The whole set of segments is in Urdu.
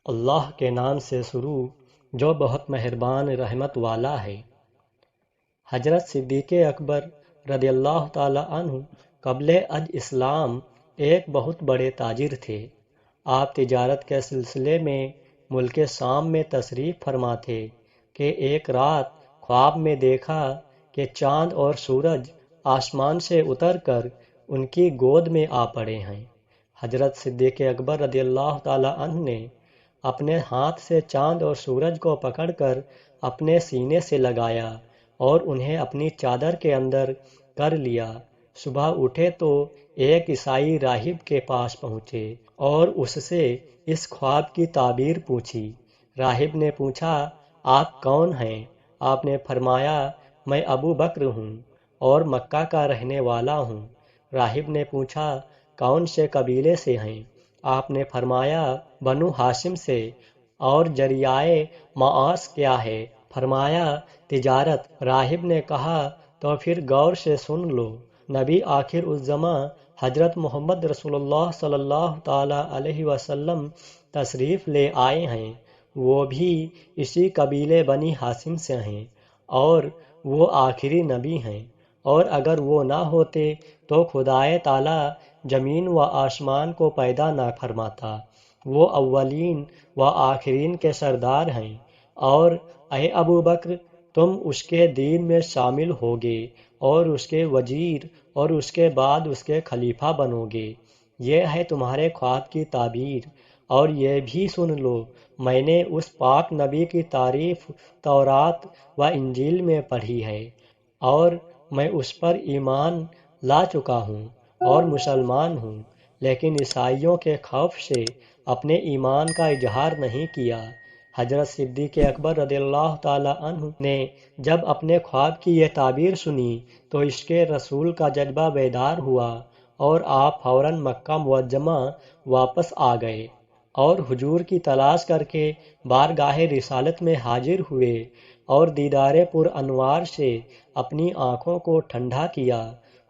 اللہ کے نام سے شروع جو بہت مہربان رحمت والا ہے۔ حضرت صدیق اکبر رضی اللہ تعالی عنہ قبل از اسلام ایک بہت بڑے تاجر تھے۔ آپ تجارت کے سلسلے میں ملک شام میں تشریف فرما تھے کہ ایک رات خواب میں دیکھا کہ چاند اور سورج آسمان سے اتر کر ان کی گود میں آ پڑے ہیں۔ حضرت صدیق اکبر رضی اللہ تعالی عنہ نے اپنے ہاتھ سے چاند اور سورج کو پکڑ کر اپنے سینے سے لگایا اور انہیں اپنی چادر کے اندر کر لیا۔ صبح اٹھے تو ایک عیسائی راہب کے پاس پہنچے اور اس سے اس خواب کی تعبیر پوچھی۔ راہب نے پوچھا، آپ کون ہیں؟ آپ نے فرمایا، میں ابو بکر ہوں اور مکہ کا رہنے والا ہوں۔ راہب نے پوچھا، کون سے قبیلے سے ہیں؟ آپ نے فرمایا، بنو ہاشم سے۔ اور ذریعہ معاش کیا ہے؟ فرمایا، تجارت۔ راہب نے کہا، تو پھر غور سے سن لو، نبی آخر الزماں حضرت محمد رسول اللہ صلی اللہ تعالی علیہ وسلم تشریف لے آئے ہیں۔ وہ بھی اسی قبیلے بنی ہاشم سے ہیں اور وہ آخری نبی ہیں، اور اگر وہ نہ ہوتے تو خدائے تعالی زمین و آسمان کو پیدا نہ فرماتا۔ وہ اولین و آخرین کے سردار ہیں، اور اے ابو بکر، تم اس کے دین میں شامل ہوگے اور اس کے وزیر اور اس کے بعد اس کے خلیفہ بنو گے۔ یہ ہے تمہارے خواب کی تعبیر۔ اور یہ بھی سن لو، میں نے اس پاک نبی کی تعریف تورات و انجیل میں پڑھی ہے، اور میں اس پر ایمان لا چکا ہوں اور مسلمان ہوں، لیکن عیسائیوں کے خوف سے اپنے ایمان کا اظہار نہیں کیا۔ حضرت صدیق اکبر رضی اللہ تعالی عنہ نے جب اپنے خواب کی یہ تعبیر سنی تو عشق رسول کا جذبہ بیدار ہوا، اور آپ فوراً مکہ معظمہ واپس آ گئے اور حضور کی تلاش کر کے بارگاہ رسالت میں حاضر ہوئے اور دیدار پر انوار سے اپنی آنکھوں کو ٹھنڈا کیا۔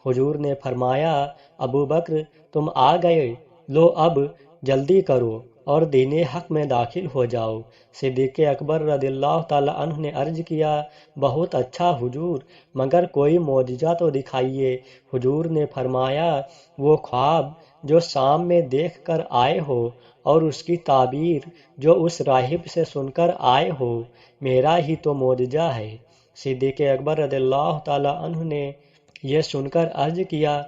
حضور نے فرمایا، ابو بکر، تم آ گئے، لو اب جلدی کرو اور دین حق میں داخل ہو جاؤ۔ صدیق اکبر رضی اللہ تعالی عنہ نے عرض کیا، بہت اچھا حضور، مگر کوئی معجزہ تو دکھائیے۔ حضور نے فرمایا، وہ خواب جو شام میں دیکھ کر آئے ہو اور اس کی تعبیر جو اس راہب سے سن کر آئے ہو، میرا ہی تو معجزہ ہے۔ صدیق اکبر رضی اللہ تعالی عنہ نے یہ سن کر عرض کیا،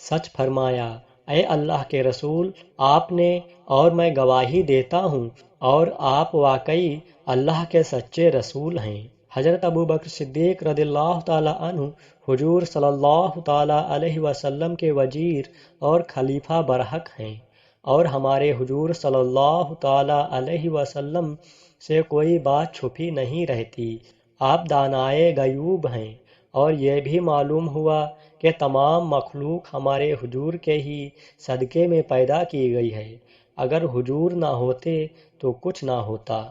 سچ فرمایا، اے اللہ کے رسول، آپ نے، اور میں گواہی دیتا ہوں، اور آپ واقعی اللہ کے سچے رسول ہیں۔ حضرت ابو بکر صدیق رضی اللہ تعالی عنہ حضور صلی اللہ تعالی علیہ وسلم کے وزیر اور خلیفہ برحق ہیں، اور ہمارے حضور صلی اللہ تعالی علیہ وسلم سے کوئی بات چھپی نہیں رہتی۔ آپ دانائے غیوب ہیں، اور یہ بھی معلوم ہوا کہ تمام مخلوق ہمارے حضور کے ہی صدقے میں پیدا کی گئی ہے۔ اگر حضور نہ ہوتے تو کچھ نہ ہوتا۔